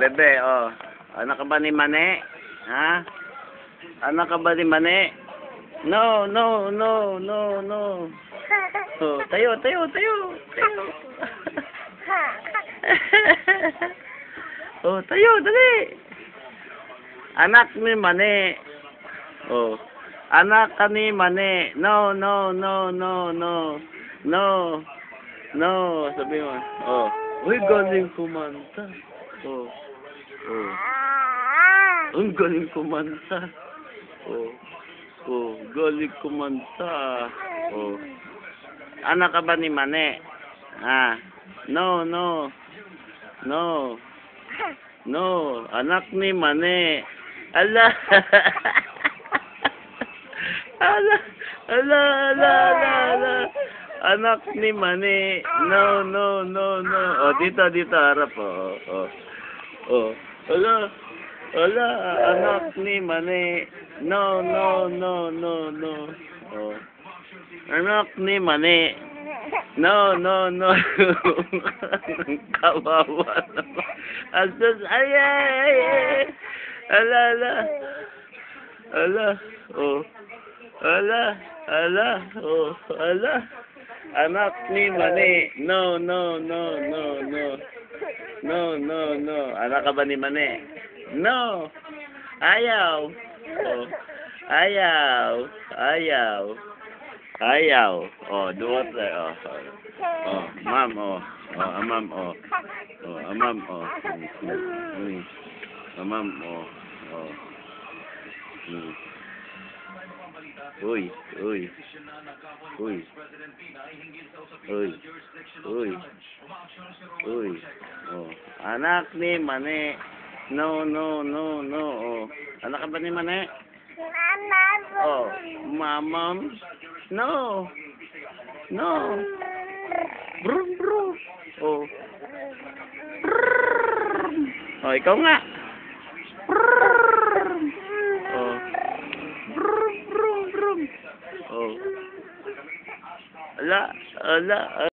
Bebe, oh. Anak ka ba ni Mane? Ha? Anak ka ba ni Mane? No, no, no, no, no. Oh, tayo, tayo, tayo. Tayo. Oh, tayo, dali. Anak ni Mane. Oh. Anak ka ni Mane. No, no, no, no, no. No. No, sabi mo. Oh. Uy, galing kumanta. Oh. Oh. Ang galing kumanta. Oh. Oh, galing kumanta. Oh. Anak ka ba ni Mane? Ah. No, no. No. No, anak ni Mane. Ala. Ala. Ala, ala, ala, ala. Anak ni Mane. No, no, no, no. Oh, dito, dito, harap. Oh, oh. Oh. Ala. Ala, anak ni Mane. No, no, no, no, no. Oh. Anak ni Mane. No, no, no. Kawawa naman. Asus, ay, ay, ay, ay. Ala, ala. Ala. Oh. Ala. Ala. Oh. Ala. Anak ni Mane. No, no, no, no, no. No, no, no. Anak ka ba ni Mane? No. Ayaw. Oh. Ayaw. Ayaw. Ayaw. Oh, duwat oh. Oh, ma'am, oh. Oh, ma'am, oh. Oh, ma'am, oh. Ma'am, oh. Oh. Uy, uy. Uy. Uy. Uy. Uy. Oh. Anak ni Mane. No, no, no, no. Oh. Anak ka ba ni Mane? Oh, mamam. No. No. Brum, brum. Oh. Oh, ikaw nga. Oh. Brum, brum, brum. Oh. Ala, ala, ala.